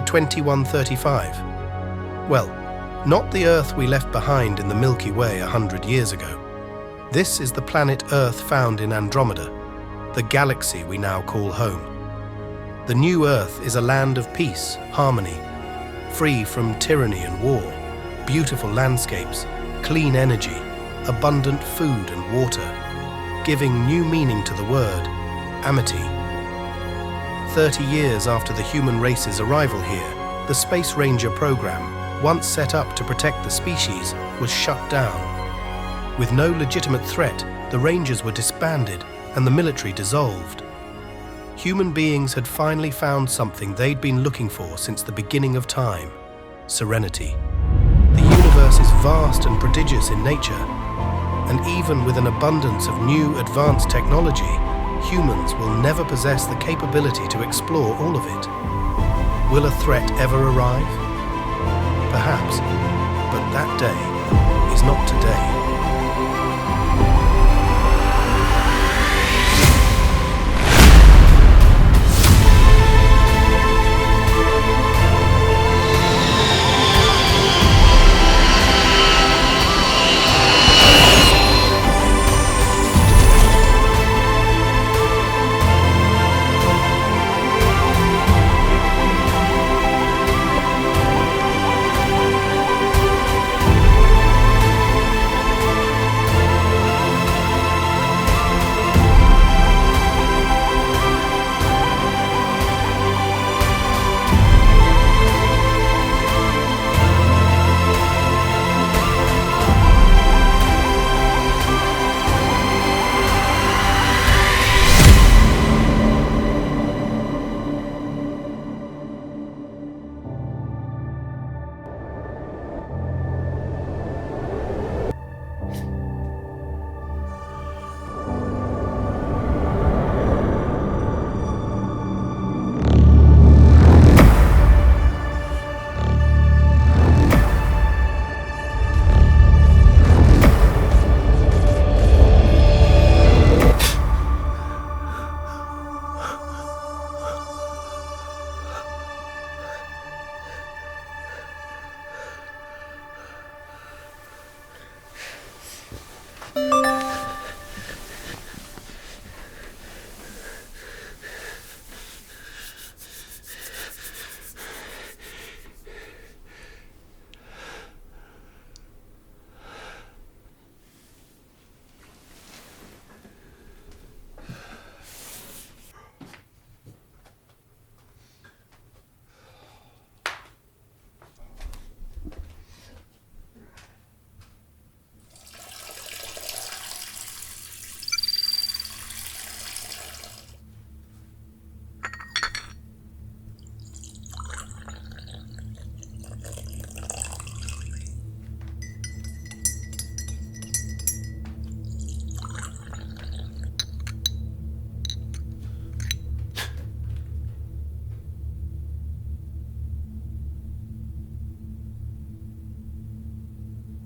2135. Well, not the Earth we left behind in the Milky Way 100 years ago. This is the planet Earth found in Andromeda, the galaxy we now call home. The new Earth is a land of peace, harmony, free from tyranny and war, beautiful landscapes, clean energy, abundant food and water, giving new meaning to the word, amity. 30 years after the human race's arrival here, the Space Ranger program, once set up to protect the species, was shut down. With no legitimate threat, the Rangers were disbanded and the military dissolved. Human beings had finally found something they'd been looking for since the beginning of time: serenity. The universe is vast and prodigious in nature, and even with an abundance of new advanced technology, humans will never possess the capability to explore all of it. Will a threat ever arrive? Perhaps, but that day is not today.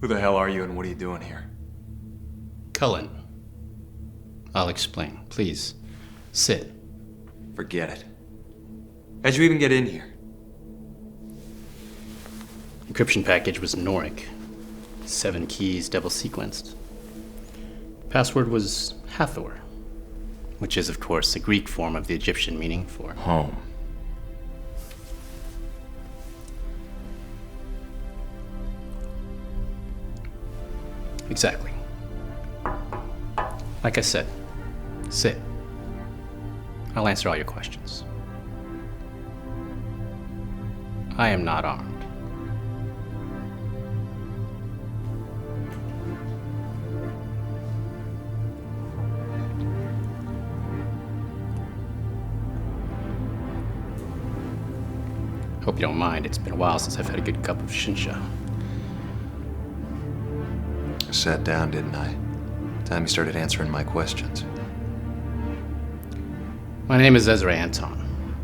Who the hell are you and what are you doing here? Cullen. I'll explain. Please, sit. Forget it. How'd you even get in here? Encryption package was Noric. 7 keys double sequenced. Password was Hathor, which is, of course, the Greek form of the Egyptian meaning for home. Exactly. Like I said, sit. I'll answer all your questions. I am not armed. Hope you don't mind. It's been a while since I've had a good cup of Shinsha. I sat down, didn't I? Time you started answering my questions. My name is Ezra Anton.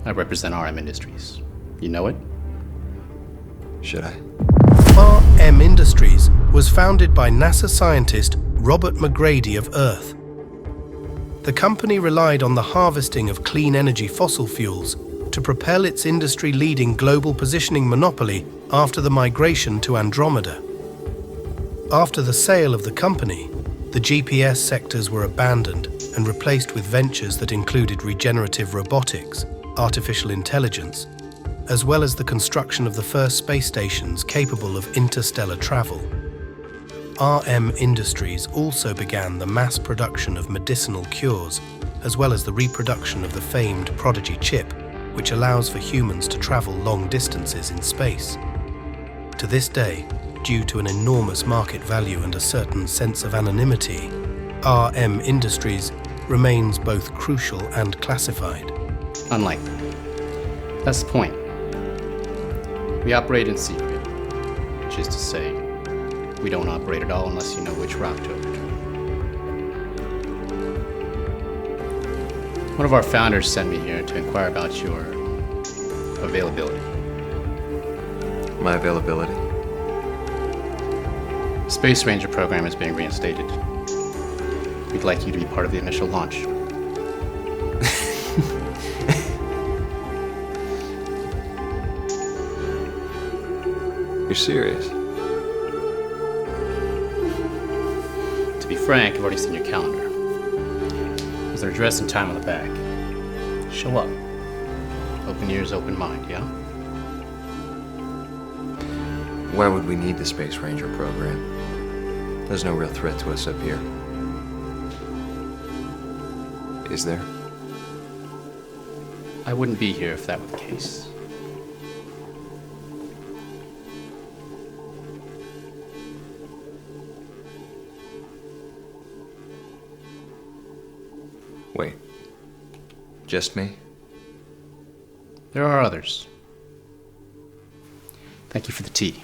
I represent RM Industries. You know it? Should I? RM Industries was founded by NASA scientist Robert McGrady of Earth. The company relied on the harvesting of clean energy fossil fuels to propel its industry-leading global positioning monopoly after the migration to Andromeda. After the sale of the company, the GPS sectors were abandoned and replaced with ventures that included regenerative robotics, artificial intelligence, as well as the construction of the first space stations capable of interstellar travel. RM Industries also began the mass production of medicinal cures, as well as the reproduction of the famed Prodigy chip, which allows for humans to travel long distances in space. To this day, due to an enormous market value and a certain sense of anonymity, RM Industries remains both crucial and classified. Unlikely. That's the point. We operate in secret, which is to say, we don't operate at all unless you know which route to open. One of our founders sent me here to inquire about your availability. My availability? The Space Ranger program is being reinstated. We'd like you to be part of the initial launch. You're serious? To be frank, I've already seen your calendar. There's an address and time on the back. Show up. Open ears, open mind, yeah? Why would we need the Space Ranger program? There's no real threat to us up here. Is there? I wouldn't be here if that were the case. Wait. Just me? There are others. Thank you for the tea.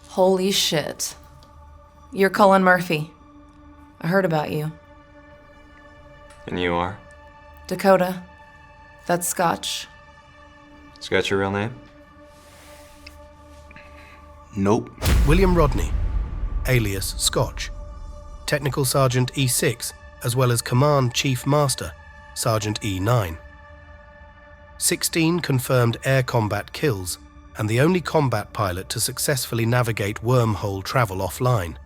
Holy shit. You're Cullen Murphy. I heard about you. And you are? Dakota. That's Scotch. Scott, your real name? Nope. William Rodney, alias Scotch, Technical Sergeant E6, as well as Command Chief Master, Sergeant E9. 16 confirmed air combat kills, and the only combat pilot to successfully navigate wormhole travel offline.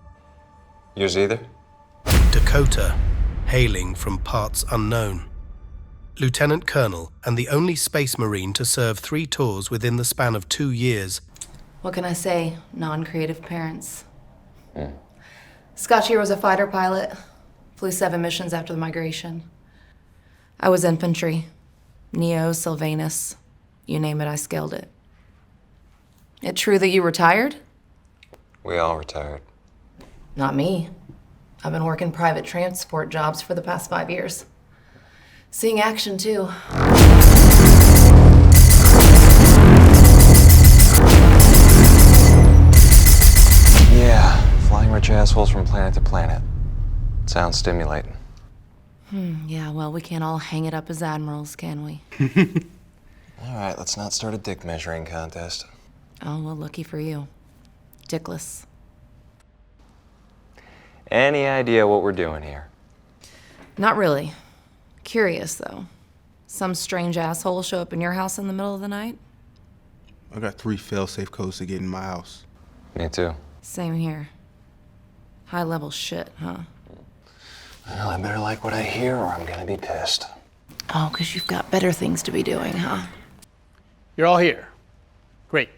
Yours either? Dakota, hailing from parts unknown. Lieutenant Colonel and the only Space Marine to serve 3 tours within the span of 2 years. What can I say? Non-creative parents. Scotch here was a fighter pilot. Flew 7 missions after the migration. I was infantry. Neo, Sylvanus. You name it, I scaled it. It true that you retired? We all retired. Not me. I've been working private transport jobs for the past 5 years. Seeing action, too. Yeah, flying rich assholes from planet to planet. Sounds stimulating. Yeah, well, we can't all hang it up as admirals, can we? All right, let's not start a dick measuring contest. Oh, well, lucky for you. Dickless. Any idea what we're doing here? Not really. Curious, though. Some strange asshole show up in your house in the middle of the night? I got 3 fail-safe codes to get in my house. Me too. Same here. High-level shit, huh? Well, I better like what I hear or I'm gonna be pissed. Oh, 'cause you've got better things to be doing, huh? You're all here. Great.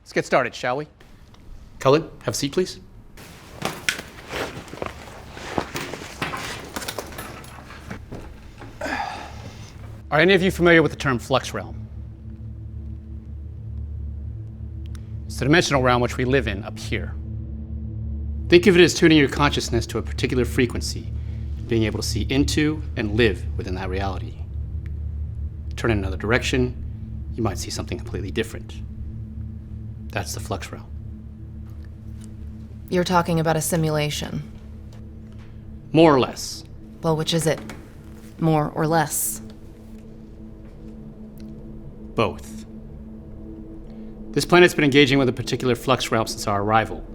Let's get started, shall we? Cullen, have a seat, please. Are any of you familiar with the term flux realm? It's the dimensional realm which we live in up here. Think of it as tuning your consciousness to a particular frequency, being able to see into and live within that reality. Turn in another direction, you might see something completely different. That's the flux realm. You're talking about a simulation. More or less. Well, which is it? More or less? Both. This planet's been engaging with a particular flux realm since our arrival.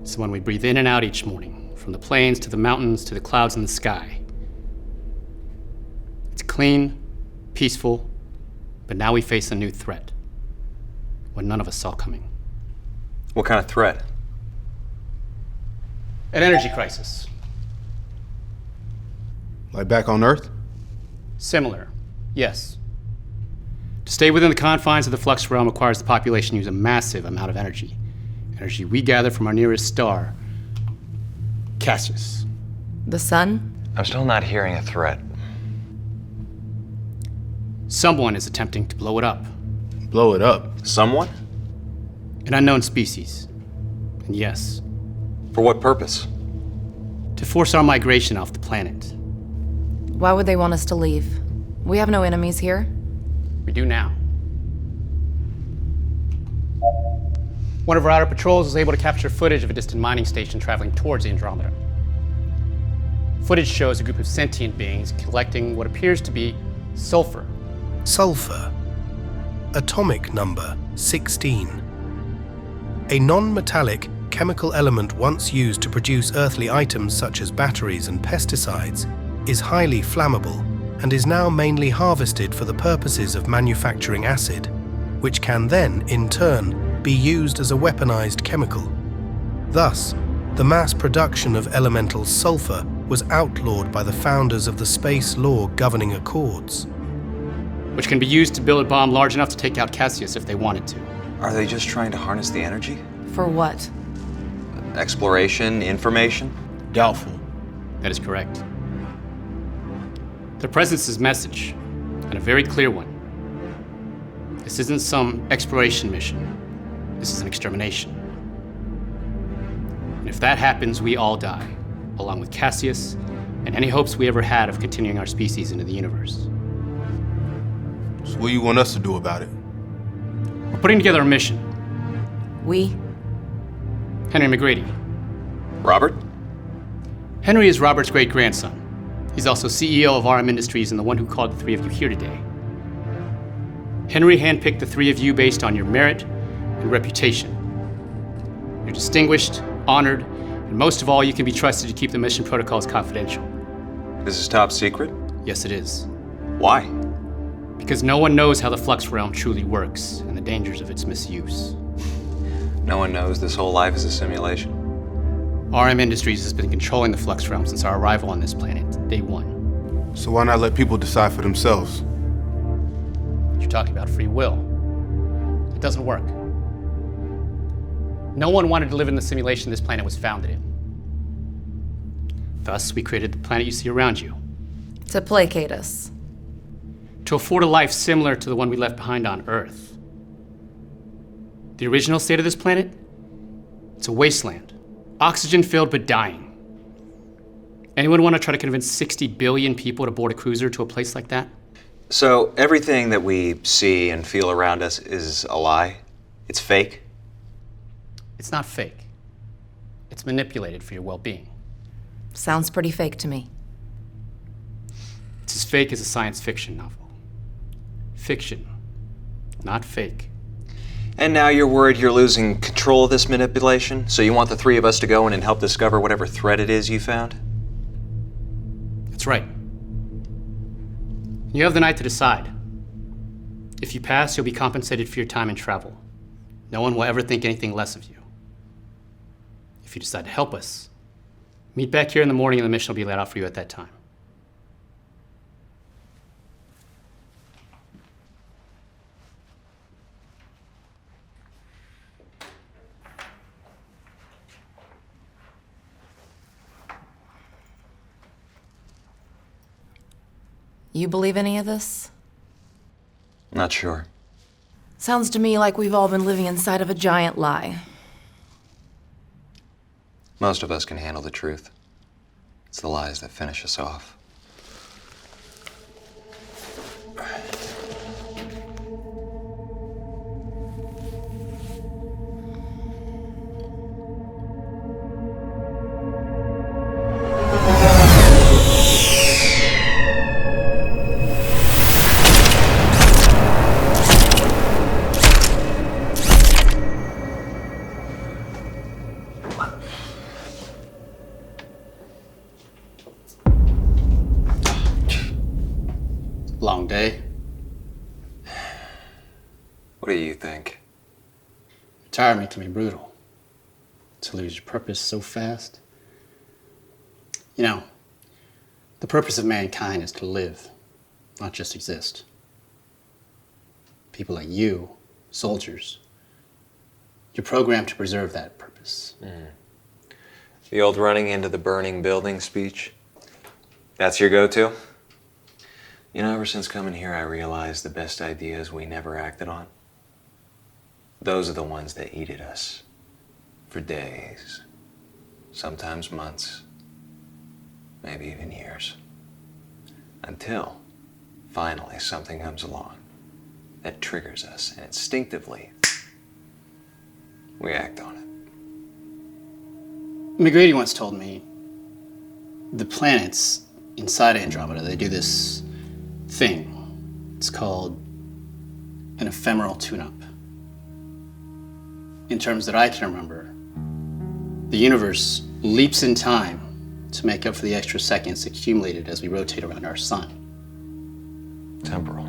It's the one we breathe in and out each morning, from the plains to the mountains to the clouds in the sky. It's clean, peaceful, but now we face a new threat, one none of us saw coming. What kind of threat? An energy crisis. Like back on Earth? Similar, yes. To stay within the confines of the flux realm requires the population use a massive amount of energy. Energy we gather from our nearest star, Cassius. The sun? I'm still not hearing a threat. Someone is attempting to blow it up. Blow it up. Someone? An unknown species. And yes, For what purpose? to force our migration off the planet. Why would they want us to leave? We have no enemies here. We do now. One of our outer patrols was able to capture footage of a distant mining station traveling towards the Andromeda. Footage shows a group of sentient beings collecting what appears to be sulfur. Sulfur. Atomic number 16. A non-metallic chemical element once used to produce earthly items such as batteries and pesticides is highly flammable and is now mainly harvested for the purposes of manufacturing acid, which can then, in turn, be used as a weaponized chemical. Thus, the mass production of elemental sulfur was outlawed by the founders of the space law governing accords. Which can be used to build a bomb large enough to take out Cassius if they wanted to. Are they just trying to harness the energy? For what? Exploration, information? Doubtful. That is correct. Their presence is message, and a very clear one. This isn't some exploration mission. This is an extermination. And if that happens, we all die, along with Cassius and any hopes we ever had of continuing our species into the universe. So what do you want us to do about it? We're putting together a mission. We? Henry McGrady. Robert? Henry is Robert's great-grandson. He's also CEO of RM Industries and the one who called the three of you here today. Henry handpicked the three of you based on your merit and reputation. You're distinguished, honored, and most of all, you can be trusted to keep the mission protocols confidential. This is top secret? Yes, it is. Why? Because no one knows how the flux realm truly works and the dangers of its misuse. No one knows this whole life is a simulation. RM Industries has been controlling the flux realm since our arrival on this planet, day one. So why not let people decide for themselves? You're talking about free will. It doesn't work. No one wanted to live in the simulation this planet was founded in. Thus, we created the planet you see around you. To placate us. To afford a life similar to the one we left behind on Earth. The original state of this planet? It's a wasteland. Oxygen-filled but dying. Anyone want to try to convince 60 billion people to board a cruiser to a place like that? So everything that we see and feel around us is a lie? It's fake? It's not fake. It's manipulated for your well-being. Sounds pretty fake to me. It's as fake as a science fiction novel. Fiction, not fake. And now you're worried you're losing control of this manipulation? So you want the three of us to go in and help discover whatever threat it is you found? That's right. You have the night to decide. If you pass, you'll be compensated for your time and travel. No one will ever think anything less of you. If you decide to help us, meet back here in the morning and the mission will be laid out for you at that time. You believe any of this? Not sure. Sounds to me like we've all been living inside of a giant lie. Most of us can handle the truth. It's the lies that finish us off. Long day. What do you think? Retirement can be brutal. To lose your purpose so fast. You know, the purpose of mankind is to live, not just exist. People like you, soldiers, you're programmed to preserve that purpose. The old running into the burning building speech? That's your go-to? You know, ever since coming here, I realized the best ideas we never acted on. Those are the ones that eat at us. For days, sometimes months, maybe even years. Until, finally, something comes along that triggers us, and instinctively, we act on it. McGrady once told me the planets inside Andromeda, they do this thing. It's called an ephemeral tune-up. In terms that I can remember, the universe leaps in time to make up for the extra seconds accumulated as we rotate around our sun. Temporal.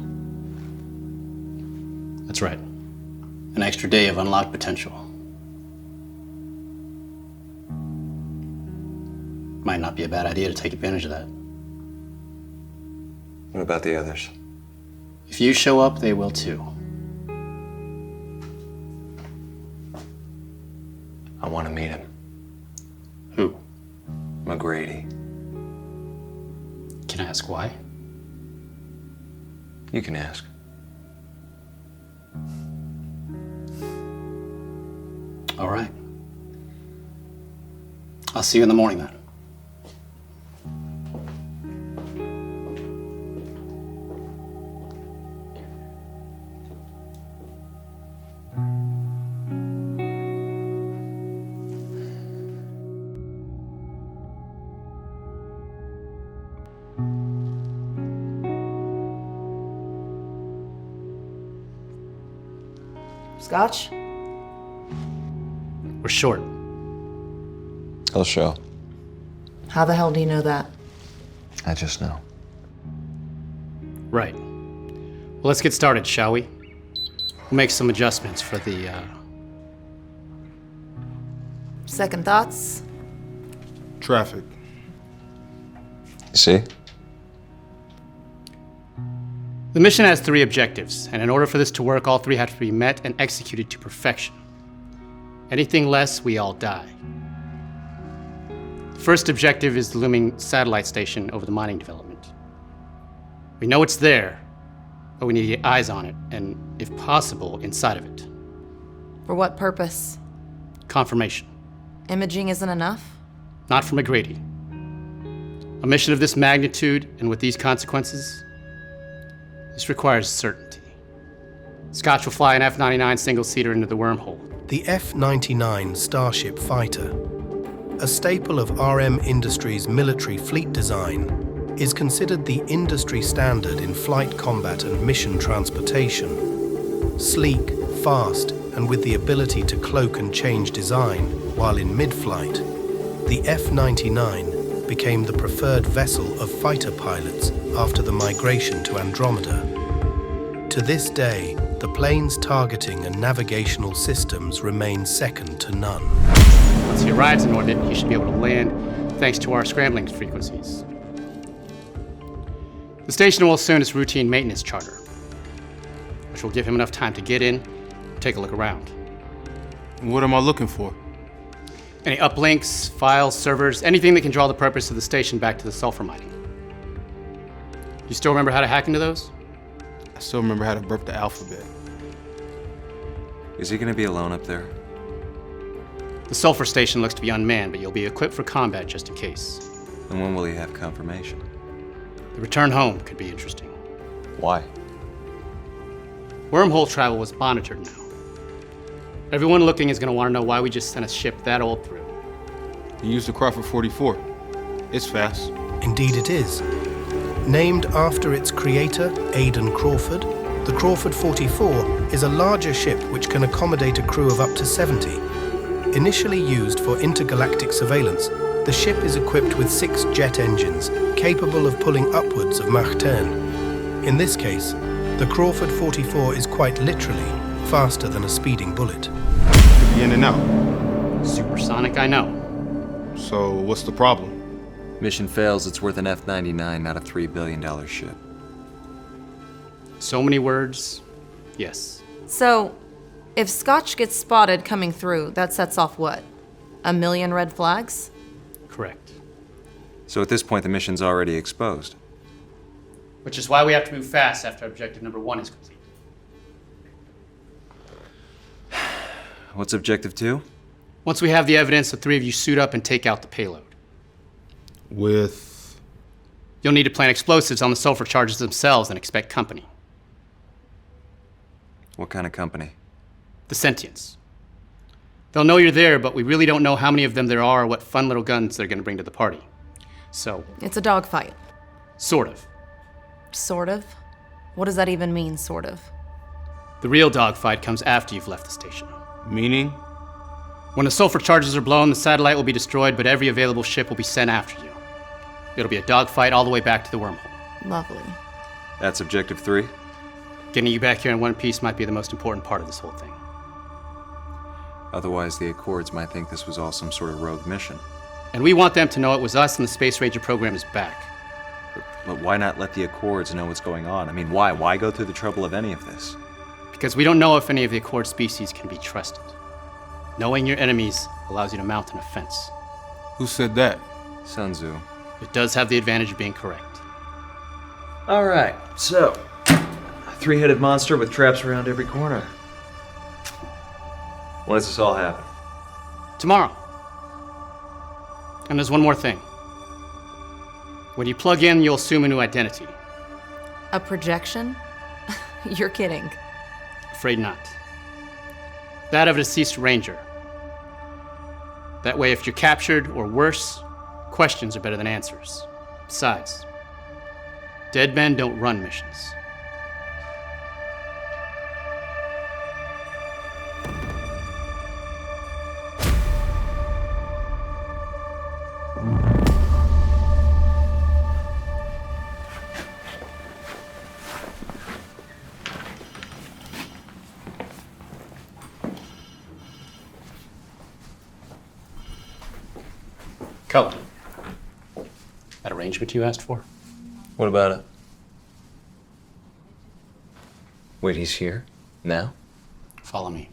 That's right. An extra day of unlocked potential. Might not be a bad idea to take advantage of that. What about the others? If you show up, they will too. I want to meet him. Who? McGrady. Can I ask why? You can ask. All right. I'll see you in the morning then. Scotch? We're short. He'll show. How the hell do you know that? I just know. Right. Well, let's get started, shall we? We'll make some adjustments for the, Second thoughts? Traffic. You see? The mission has 3 objectives, and in order for this to work, all 3 have to be met and executed to perfection. Anything less, we all die. The first objective is the looming satellite station over the mining development. We know it's there, but we need to get eyes on it, and, if possible, inside of it. For what purpose? Confirmation. Imaging isn't enough? Not for McGrady. A mission of this magnitude, and with these consequences, this requires certainty. Scotch will fly an F-99 single-seater into the wormhole. The F-99 Starship Fighter, a staple of RM Industries' military fleet design, is considered the industry standard in flight combat and mission transportation. Sleek, fast, and with the ability to cloak and change design while in mid-flight, the F-99 became the preferred vessel of fighter pilots after the migration to Andromeda. To this day, the plane's targeting and navigational systems remain second to none. Once he arrives in orbit, he should be able to land thanks to our scrambling frequencies. The station will assume its routine maintenance charter, which will give him enough time to get in and take a look around. What am I looking for? Any uplinks, files, servers, anything that can draw the purpose of the station back to the sulfur mining. You still remember how to hack into those? I still remember how to burp the alphabet. Is he gonna be alone up there? The sulfur station looks to be unmanned, but you'll be equipped for combat just in case. And when will he have confirmation? The return home could be interesting. Why? Wormhole travel was monitored now. Everyone looking is going to want to know why we just sent a ship that old through. He used the Crawford 44. It's fast. Indeed it is. Named after its creator, Aidan Crawford, the Crawford 44 is a larger ship which can accommodate a crew of up to 70. Initially used for intergalactic surveillance, the ship is equipped with 6 jet engines, capable of pulling upwards of Mach 10. In this case, the Crawford 44 is quite literally faster than a speeding bullet. Could be in and out. Supersonic, I know. So what's the problem? Mission fails, it's worth an F-99, not a $3 billion ship. So many words, yes. So, if Scotch gets spotted coming through, that sets off what? 1 million red flags? Correct. So at this point, the mission's already exposed. Which is why we have to move fast after objective number 1 is complete. What's objective 2? Once we have the evidence, the 3 of you suit up and take out the payload. With... You'll need to plant explosives on the sulfur charges themselves and expect company. What kind of company? The sentients. They'll know you're there, but we really don't know how many of them there are or what fun little guns they're going to bring to the party. So... It's a dogfight. Sort of. Sort of? What does that even mean, sort of? The real dogfight comes after you've left the station. Meaning? When the sulfur charges are blown, the satellite will be destroyed, but every available ship will be sent after you. It'll be a dogfight all the way back to the wormhole. Lovely. That's objective 3? Getting you back here in one piece might be the most important part of this whole thing. Otherwise, the Accords might think this was all some sort of rogue mission. And we want them to know it was us and the Space Ranger program is back. But why not let the Accords know what's going on? I mean, why? Why go through the trouble of any of this? Because we don't know if any of the Accord species can be trusted. Knowing your enemies allows you to mount an offense. Who said that? Sun Tzu. It does have the advantage of being correct. All right, so... 3-headed monster with traps around every corner. When does this all happen? Tomorrow. And there's one more thing. When you plug in, you'll assume a new identity. A projection? You're kidding. Afraid not. That of a deceased ranger. That way, if you're captured, or worse, questions are better than answers. Besides, dead men don't run missions. Cullen. That arrangement you asked for? What about it? Wait, he's here? Now? Follow me.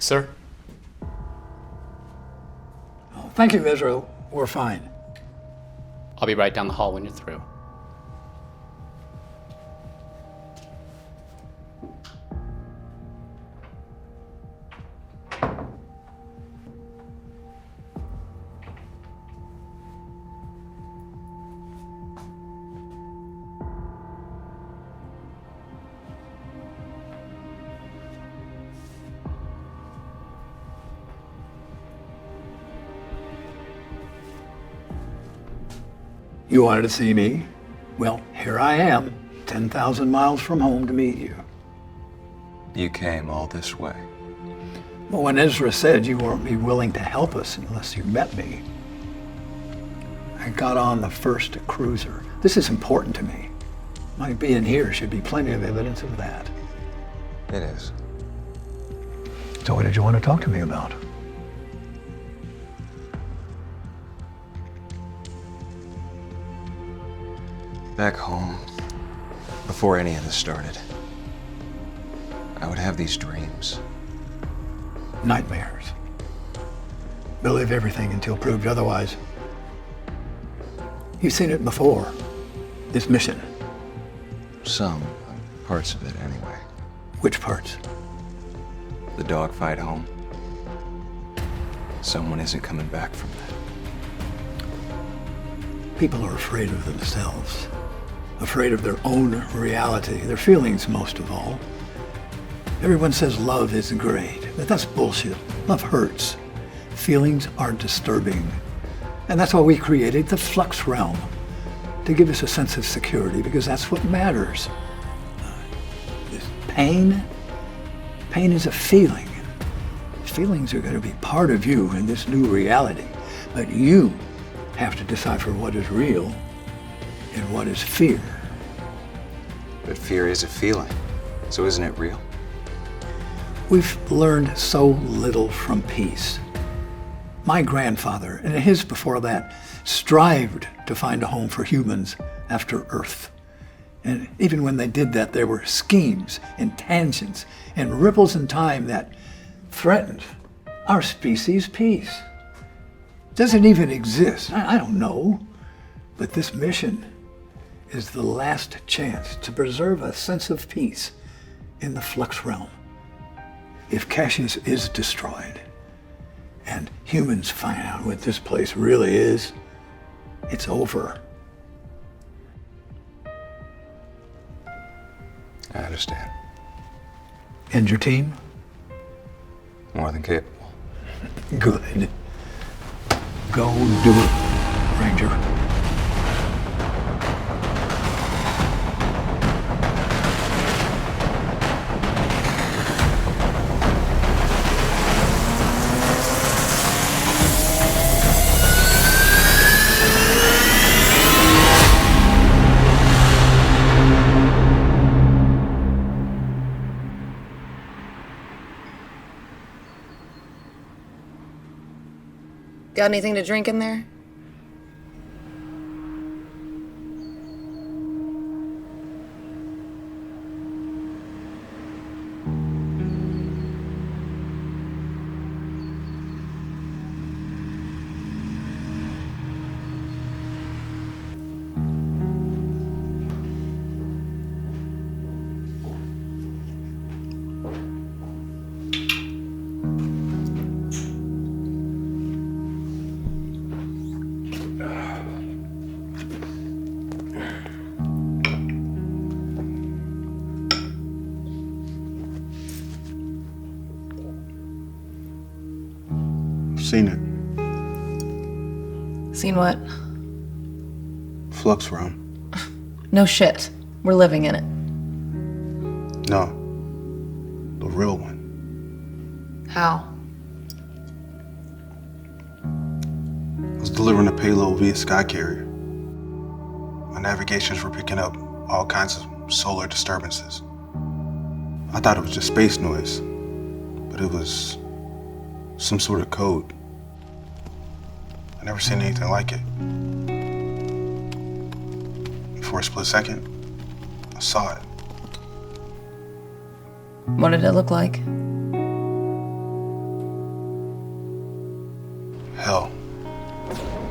Sir? Thank you, Israel. We're fine. I'll be right down the hall when you're through. You wanted to see me? Well, here I am, 10,000 miles from home to meet you. You came all this way. Well, when Ezra said you weren't be willing to help us unless you met me, I got on the first cruiser. This is important to me. My being here should be plenty of evidence of that. It is. So what did you want to talk to me about? Back home, before any of this started, I would have these dreams. nightmares. Believe everything until proved otherwise. You've seen it before, this mission. Some parts of it, anyway. Which parts? The dogfight home. Someone isn't coming back from that. People are afraid of themselves, afraid of their own reality, their feelings most of all. Everyone says love is great, but that's bullshit. Love hurts. Feelings are disturbing. And that's why we created the Flux Realm, to give us a sense of security, because that's what matters. This pain is a feeling. Feelings are going to be part of you in this new reality, but you have to decipher what is real and what is fear. But fear is a feeling, so isn't it real? We've learned so little from peace. My grandfather, and his before that, strived to find a home for humans after Earth. And even when they did that, there were schemes and tangents and ripples in time that threatened our species' peace. Does it even exist? I don't know. But this mission is the last chance to preserve a sense of peace in the Flux Realm. If Cassius is destroyed, and humans find out what this place really is, it's over. I understand. And your team? More than capable. Good. Go do it, Ranger. Got anything to drink in there? Seen it. Seen what? Flux Realm. No shit. We're living in it. No. The real one. How? I was delivering a payload via sky carrier. My navigations were picking up all kinds of solar disturbances. I thought it was just space noise, but it was some sort of code. I never seen anything like it. For a split second, I saw it. What did it look like? Hell.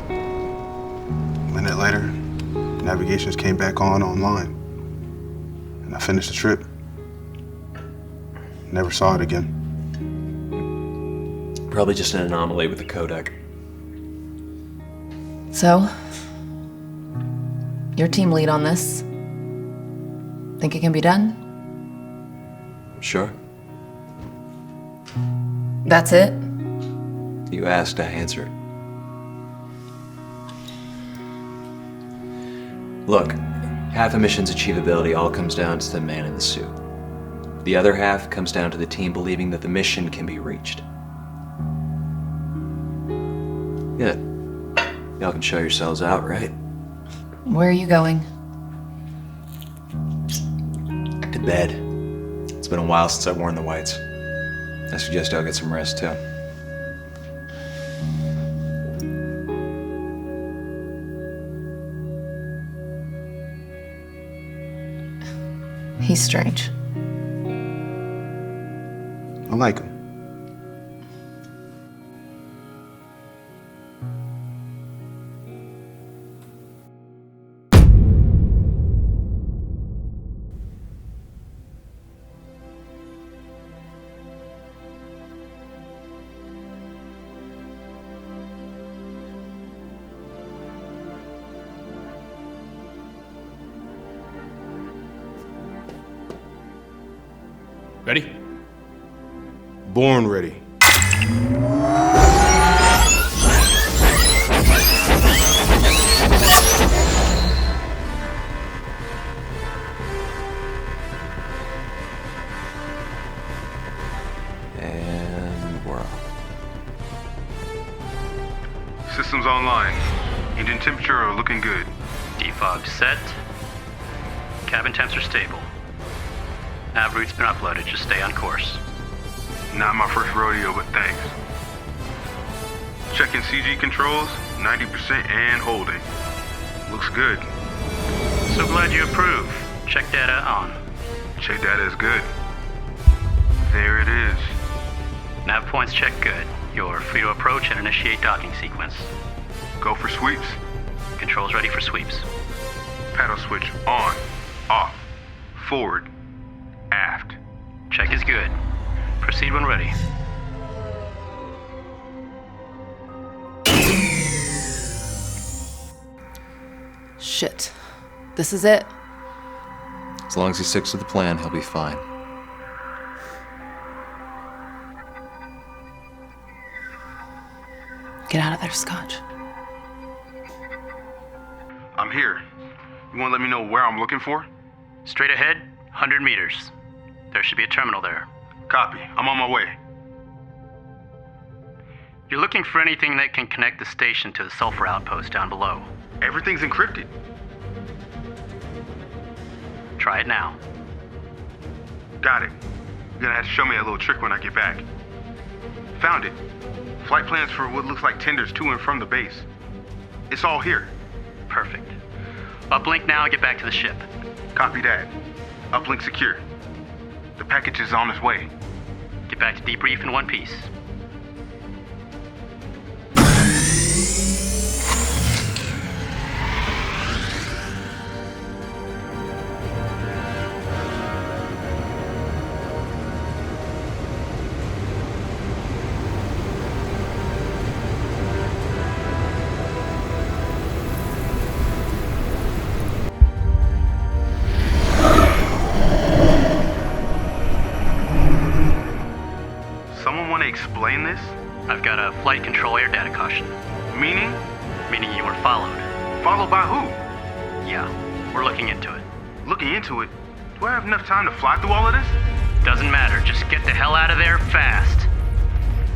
A minute later, navigations came back online, and I finished the trip. Never saw it again. Probably just an anomaly with the codec. So, your team lead on this. Think it can be done? Sure. That's it? You asked, I answered. Look, half a mission's achievability all comes down to the man in the suit. The other half comes down to the team believing that the mission can be reached. Good. Y'all can show yourselves out, right? Where are you going? To bed. It's been a while since I've worn the whites. I suggest y'all get some rest, too. He's strange. I like him. Ready? Born ready. And we're off. Systems online. Engine temperature are looking good. Defog set. Cabin temps are stable. Nav route's been uploaded. Just stay on course. Not my first rodeo, but thanks. Checking CG controls, 90% and holding. Looks good. So glad you approve. Check data on. Check data is good. There it is. Nav points check good. You're free to approach and initiate docking sequence. Go for sweeps. Controls ready for sweeps. Paddle switch on, off, forward, aft. Check is good. Proceed when ready. Shit. This is it. As long as he sticks to the plan, he'll be fine. Get out of there, Scotch. I'm here. You want to let me know where I'm looking for? Straight ahead, 100 meters. There should be a terminal there. Copy. I'm on my way. You're looking for anything that can connect the station to the sulfur outpost down below. Everything's encrypted. Try it now. Got it. You're gonna have to show me that little trick when I get back. Found it. Flight plans for what looks like tenders to and from the base. It's all here. Perfect. Uplink now and get back to the ship. Copy that. Uplink secure. The package is on its way. Get back to debrief in one piece. Explain this? I've got a flight control air data caution. Meaning? Meaning you were followed. Followed by who? Yeah, we're looking into it. Looking into it? Do I have enough time to fly through all of this? Doesn't matter, just get the hell out of there fast.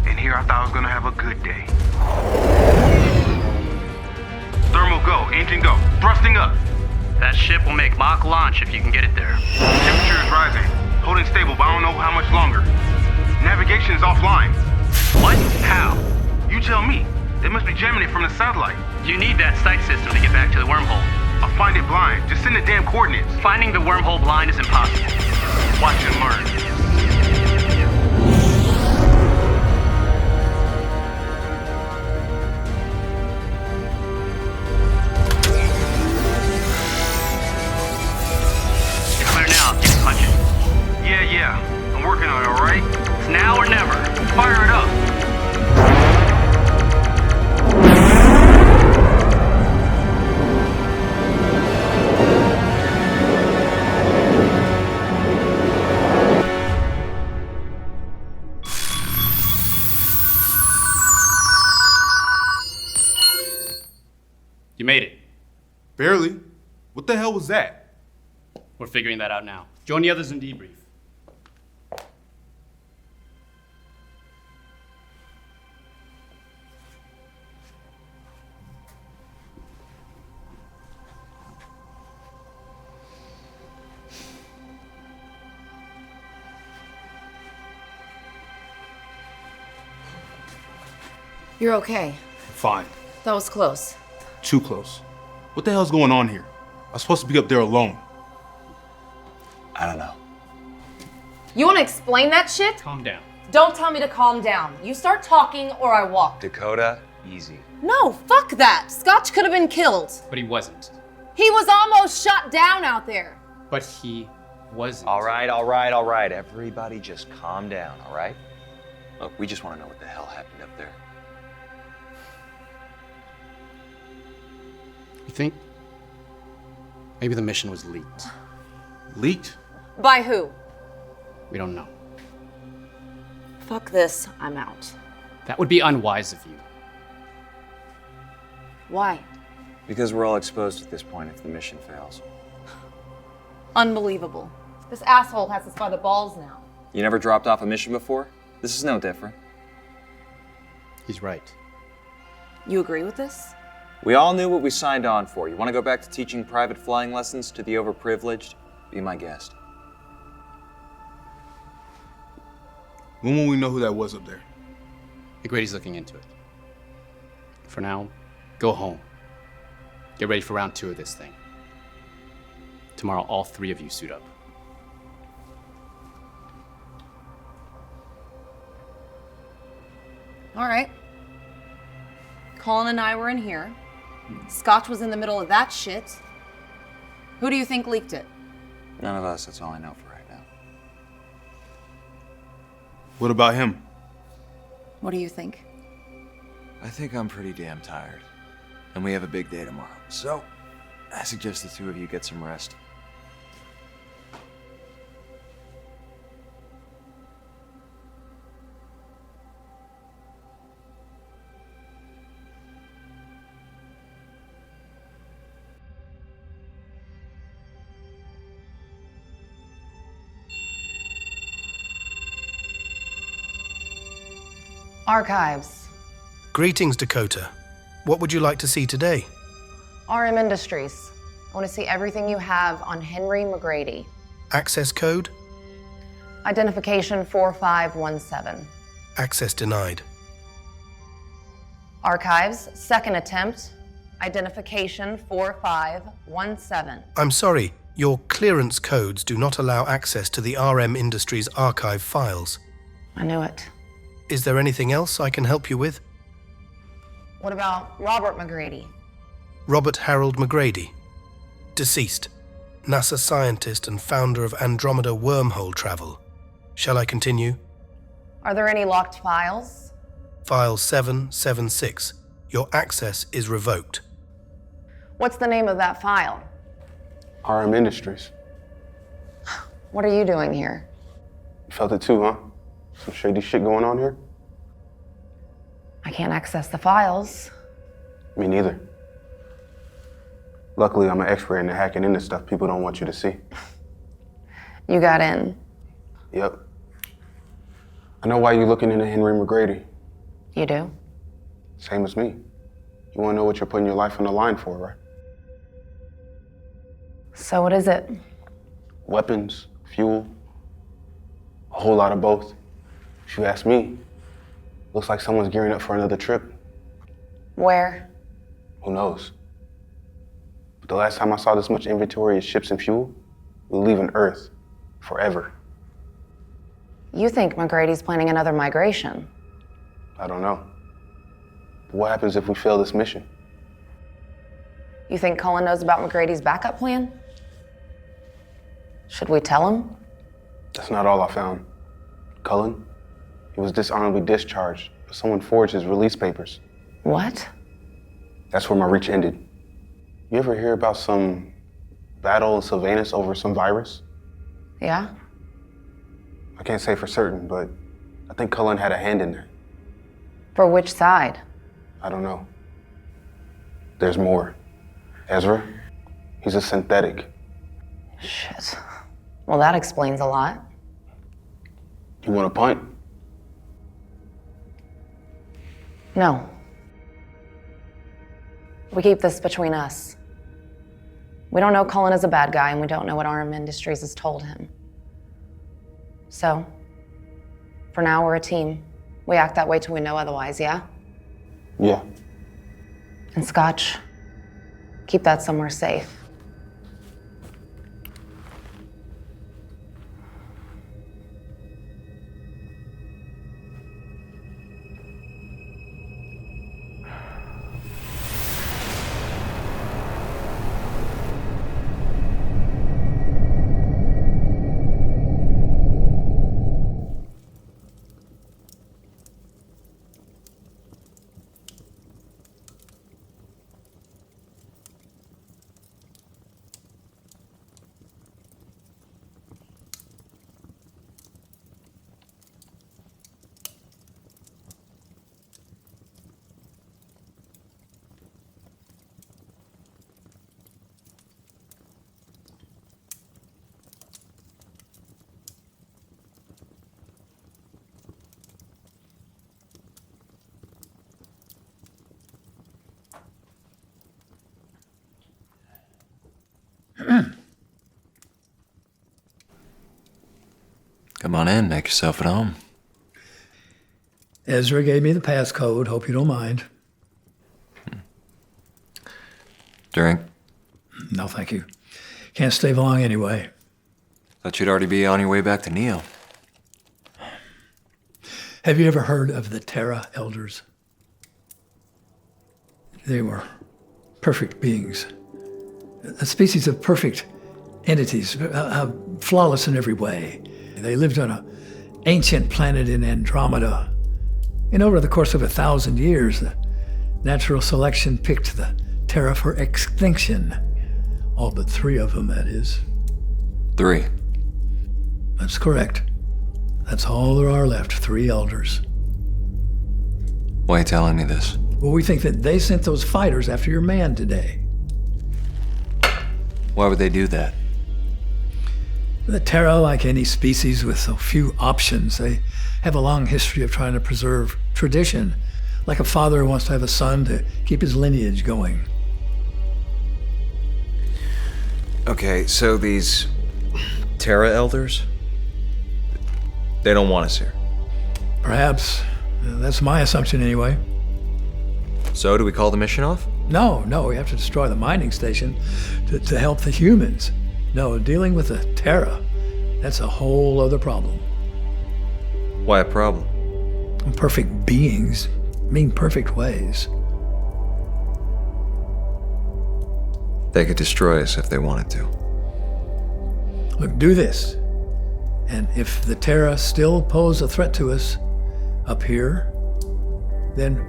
And here I thought I was gonna have a good day. Thermal go, engine go, thrusting up. That ship will make mock launch if you can get it there. Temperature is rising, holding stable, but I don't know how much longer. Navigation is offline. What? How? You tell me. They must be jamming it from the satellite. You need that sight system to get back to the wormhole. I'll find it blind. Just send the damn coordinates. Finding the wormhole blind is impossible. Watch and learn. You're clear now. Keep punching. Yeah. I'm working on it, all right? It's now or never. Fire it up. You made it. Barely. What the hell was that? We're figuring that out now. Join the others in debrief. You're okay. Fine. That was close. Too close. What the hell's going on here? I was supposed to be up there alone. I don't know. You want to explain that shit? Calm down. Don't tell me to calm down. You start talking or I walk. Dakota, easy. No, fuck that. Scotch could have been killed. But he wasn't. He was almost shot down out there. But he wasn't. All right. Everybody just calm down, all right? Look, we just want to know what the hell happened up there. You think maybe the mission was leaked? Leaked? By who? We don't know. Fuck this, I'm out. That would be unwise of you. Why? Because we're all exposed at this point if the mission fails. Unbelievable. This asshole has us by the balls now. You never dropped off a mission before? This is no different. He's right. You agree with this? We all knew what we signed on for. You want to go back to teaching private flying lessons to the overprivileged? Be my guest. When will we know who that was up there? McGrady's looking into it. For now, go home. Get ready for round 2 of this thing. Tomorrow, all 3 of you suit up. All right. Colin and I were in here. Scotch was in the middle of that shit. Who do you think leaked it? None of us, that's all I know for right now. What about him? What do you think? I think I'm pretty damn tired. And we have a big day tomorrow. So, I suggest the 2 of you get some rest. Archives. Greetings, Dakota. What would you like to see today? RM Industries. I want to see everything you have on Henry McGrady. Access code? Identification 4517. Access denied. Archives, second attempt. Identification 4517. I'm sorry, your clearance codes do not allow access to the RM Industries archive files. I knew it. Is there anything else I can help you with? What about Robert McGrady? Robert Harold McGrady. Deceased. NASA scientist and founder of Andromeda wormhole travel. Shall I continue? Are there any locked files? File 776. Your access is revoked. What's the name of that file? RM Industries. What are you doing here? You felt it too, huh? Some shady shit going on here? I can't access the files. Me neither. Luckily, I'm an expert in hacking into stuff people don't want you to see. You got in. Yep. I know why you're looking into Henry McGrady. You do? Same as me. You want to know what you're putting your life on the line for, right? So what is it? Weapons, fuel, a whole lot of both. If you ask me, looks like someone's gearing up for another trip. Where? Who knows? But the last time I saw this much inventory of ships and fuel, we're leaving Earth forever. You think McGrady's planning another migration? I don't know. But what happens if we fail this mission? You think Cullen knows about McGrady's backup plan? Should we tell him? That's not all I found. Cullen, he was dishonorably discharged, but someone forged his release papers. What? That's where my reach ended. You ever hear about some battle in Sylvanus over some virus? Yeah? I can't say for certain, but I think Cullen had a hand in that. For which side? I don't know. There's more. Ezra, he's a synthetic. Shit. Well, that explains a lot. You want a pint? No. We keep this between us. We don't know Cullen is a bad guy, and we don't know what RM Industries has told him. So, for now, we're a team. We act that way till we know otherwise, yeah? Yeah. And Scotch, keep that somewhere safe. Come on in, make yourself at home. Ezra gave me the passcode. Hope you don't mind. Drink? No, thank you. Can't stay long anyway. Thought you'd already be on your way back to Neo. Have you ever heard of the Terra Elders? They were perfect beings. A species of perfect entities, flawless in every way. They lived on an ancient planet in Andromeda. And over the course of 1,000 years, the natural selection picked the Terra for extinction. All but 3 of them, that is. 3. That's correct. That's all there are left, 3 elders. Why are you telling me this? Well, we think that they sent those fighters after your man today. Why would they do that? The Terra, like any species with so few options, they have a long history of trying to preserve tradition, like a father wants to have a son to keep his lineage going. Okay, so these Terra Elders, they don't want us here. Perhaps. That's my assumption anyway. So do we call the mission off? No, we have to destroy the mining station to help the humans. No, dealing with the Terra, that's a whole other problem. Why a problem? Perfect beings mean perfect ways. They could destroy us if they wanted to. Look, do this. And if the Terra still pose a threat to us up here, then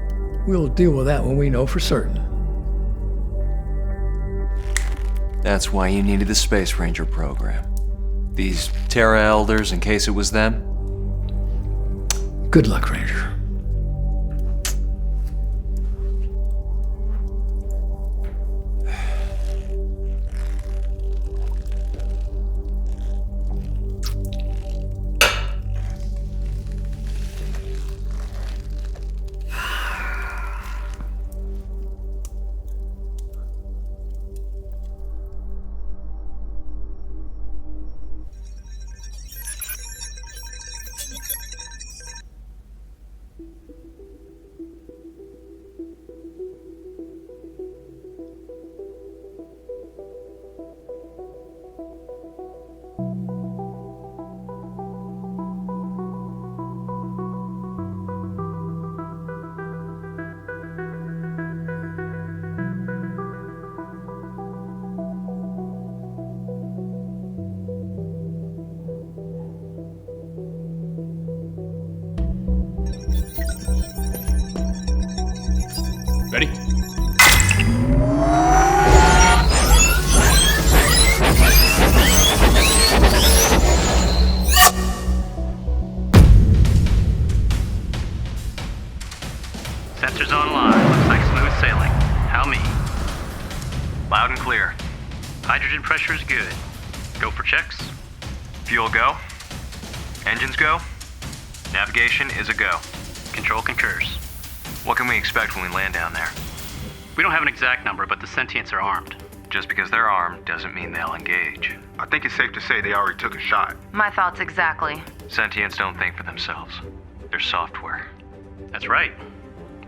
we'll deal with that when we know for certain. That's why you needed the Space Ranger program. These Terra Elders, in case it was them? Good luck, Ranger. Ready? Sensors online. Looks like smooth sailing. How me? Loud and clear. Hydrogen pressure is good. Go for checks. Fuel go. Engines go. Navigation is a go. Control concurs. What can we expect when we land down there? We don't have an exact number, but the sentients are armed. Just because they're armed doesn't mean they'll engage. I think it's safe to say they already took a shot. My thoughts exactly. Sentients don't think for themselves. They're software. That's right.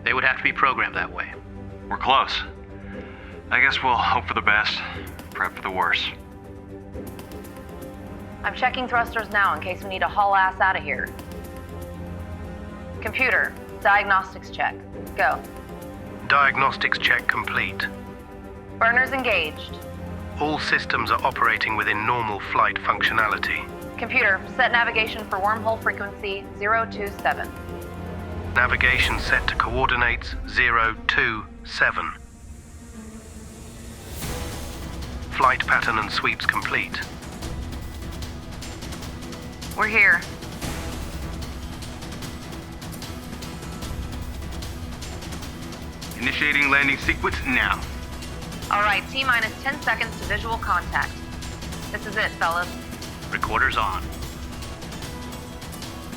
They would have to be programmed that way. We're close. I guess we'll hope for the best, prep for the worst. I'm checking thrusters now in case we need to haul ass out of here. Computer, diagnostics check. Go. Diagnostics check complete. Burners engaged. All systems are operating within normal flight functionality. Computer, set navigation for wormhole frequency 027. Navigation set to coordinates 027. Flight pattern and sweeps complete. We're here. Initiating landing sequence now. All right, T-minus 10 seconds to visual contact. This is it, fellas. Recorder's on.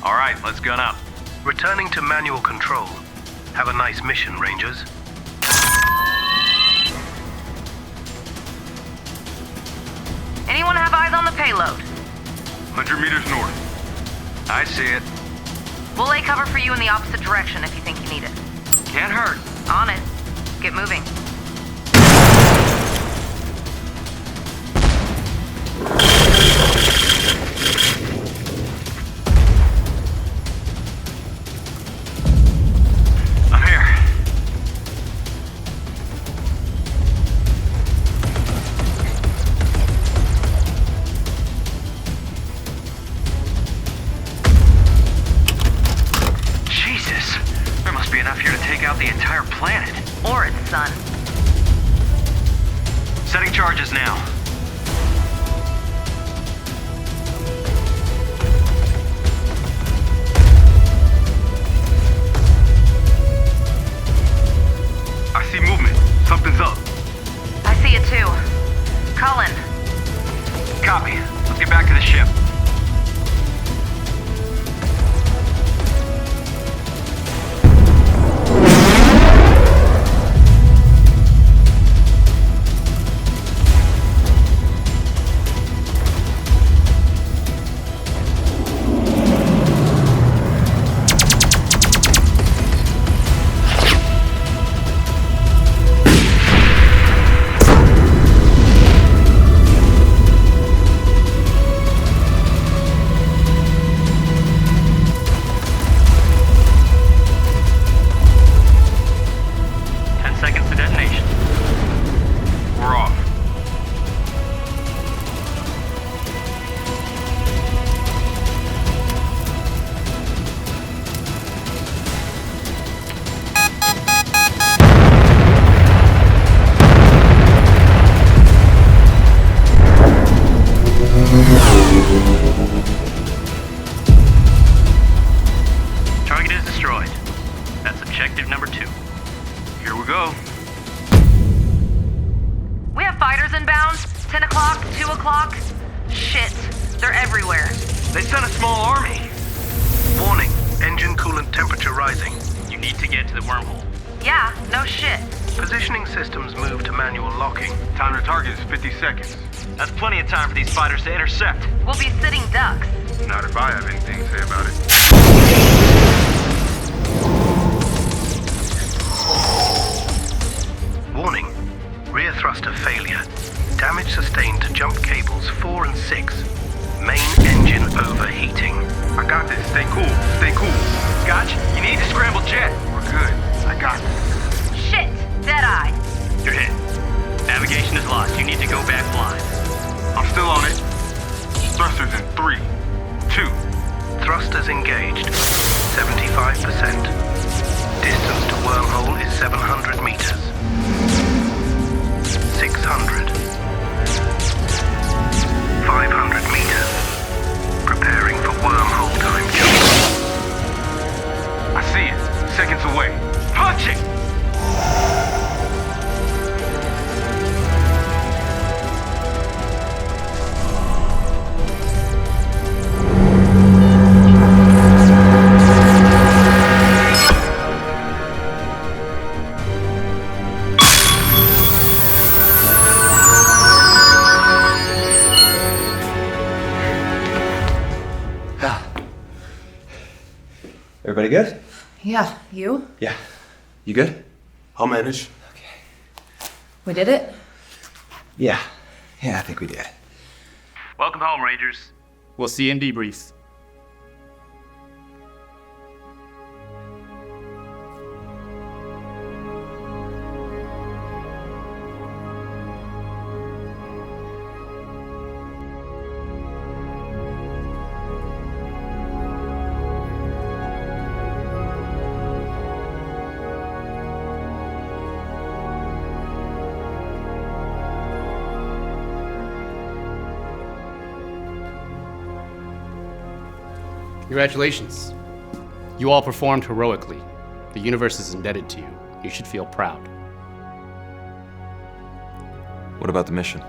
All right, let's gun up. Returning to manual control. Have a nice mission, Rangers. Anyone have eyes on the payload? 100 meters north. I see it. We'll lay cover for you in the opposite direction if you think you need it. Can't hurt. On it. Get moving. I'm here. Jesus. There must be enough here to take out the entire planet. Or its sun. Setting charges now. I see movement. Something's up. I see it too. Cullen. Copy. Let's get back to the ship. Target is destroyed. That's objective number 2. Here we go. We have fighters inbound. 10 o'clock, 2 o'clock. Shit. They're everywhere. They sent a small army. Warning, engine coolant temperature rising. You need to get to the wormhole. Yeah, no shit. Positioning systems move to manual locking. Time to target is 50 seconds. That's plenty of time for these fighters to intercept. We'll be sitting ducks. Not if I have anything to say about it. Warning, rear thruster failure. Damage sustained to jump cables 4 and 6. Main engine overheating. I got this. Stay cool. Stay cool. Scotch, you need to scramble jet. We're good. I got this. Shit. Deadeye. You're hit. Navigation is lost. You need to go back blind. I'm still on it. Thrusters in 3, 2. Thrusters engaged. 75%. Distance to wormhole is 700 meters. 600. 500 meters. Preparing for wormhole time jump. I see it. Seconds away. Punch it! Everybody good? Yeah, you? Yeah. You good? I'll manage. We did it? Yeah. Yeah, I think we did. Welcome home, Rangers. We'll see you in debriefs. Congratulations. You all performed heroically. The universe is indebted to you. You should feel proud. What about the mission?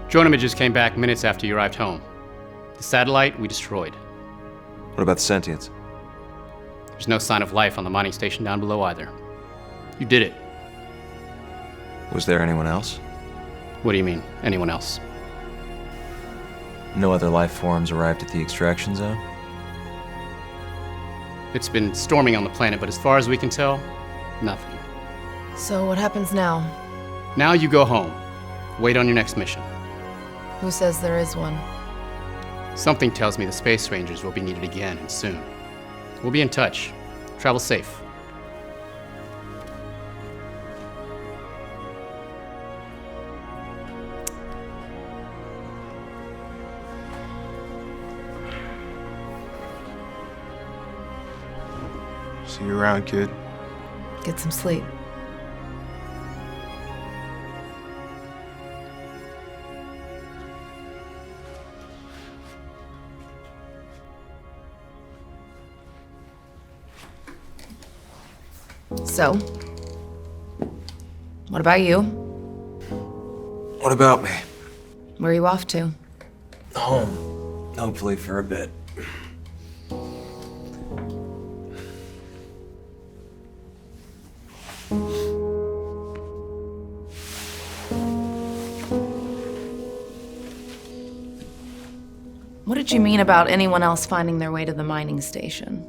Drone images came back minutes after you arrived home. The satellite we destroyed. What about the sentience? There's no sign of life on the mining station down below either. You did it. Was there anyone else? What do you mean, anyone else? No other life forms arrived at the extraction zone? It's been storming on the planet, but as far as we can tell, nothing. So what happens now? Now you go home. Wait on your next mission. Who says there is one? Something tells me the Space Rangers will be needed again, and soon. We'll be in touch. Travel safe. See you around, kid. Get some sleep. So, what about you? What about me? Where are you off to? Home. Hopefully for a bit. What did you mean about anyone else finding their way to the mining station?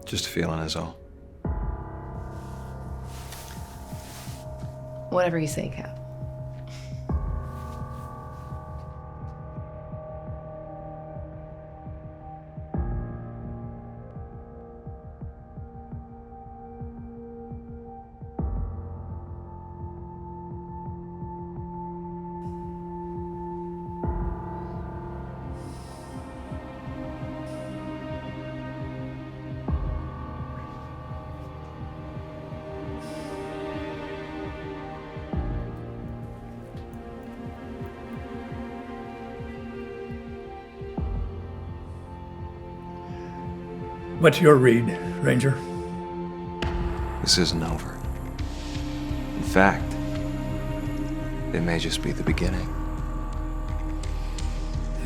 Just a feeling is all. Whatever you say, Cap. What's your read, Ranger? This isn't over. In fact, it may just be the beginning.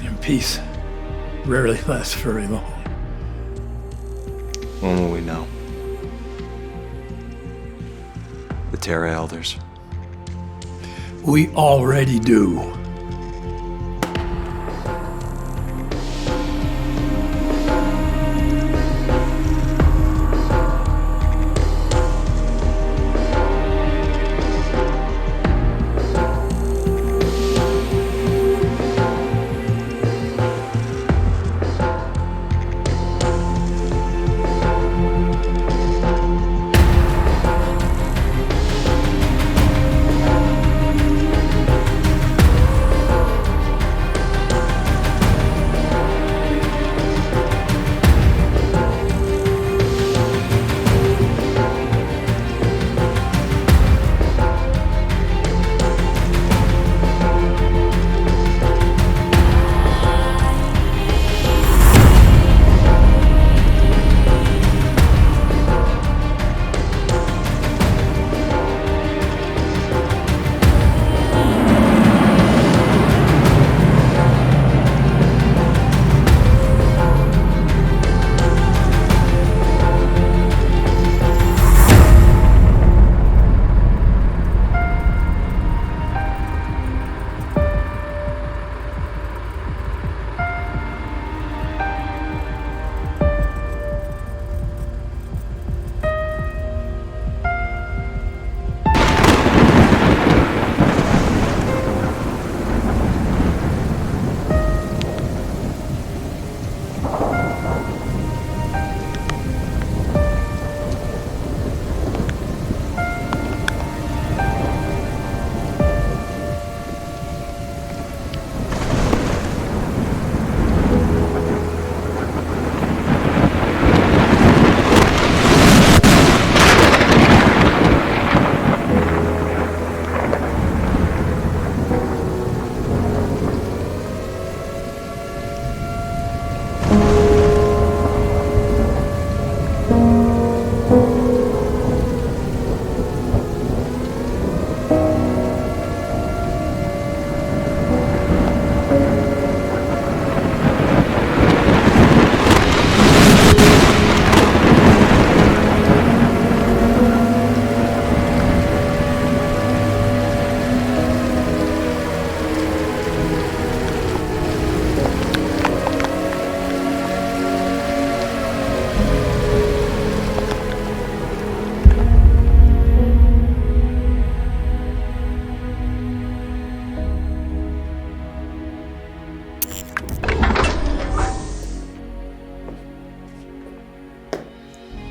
And peace rarely lasts very long. When will we know? The Terra Elders. We already do.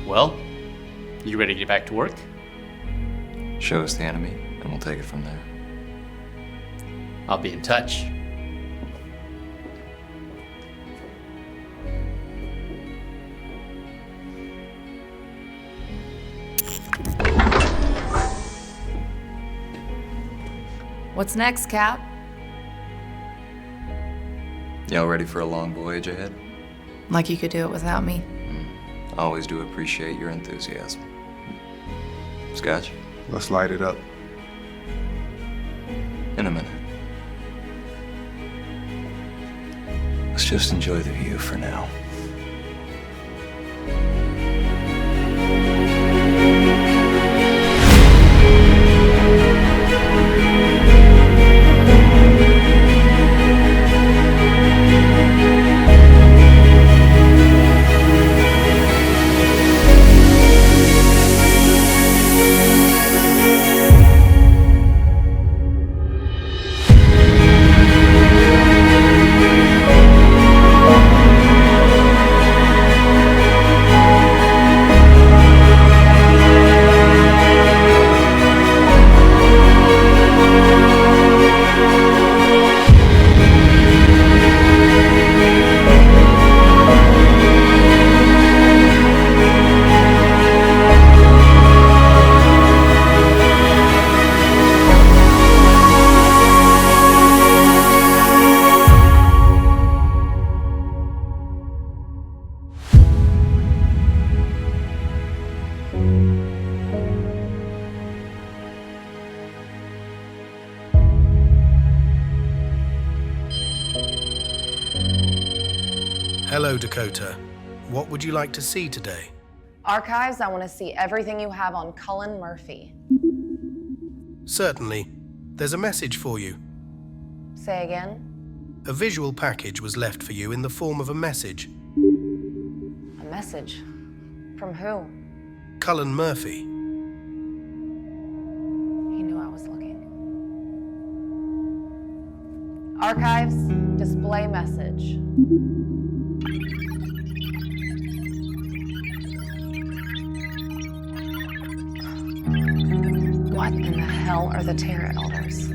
Well, you ready to get back to work? Show us the enemy, and we'll take it from there. I'll be in touch. What's next, Cap? Y'all ready for a long voyage ahead? Like you could do it without me. I always do appreciate your enthusiasm. Scotch? Let's light it up. In a minute. Let's just enjoy the view for now. Hello, Dakota. What would you like to see today? Archives, I want to see everything you have on Cullen Murphy. Certainly. There's a message for you. Say again? A visual package was left for you in the form of a message. A message? From who? Cullen Murphy. He knew I was looking. Archives, display message. What in the hell are the Terra Elders?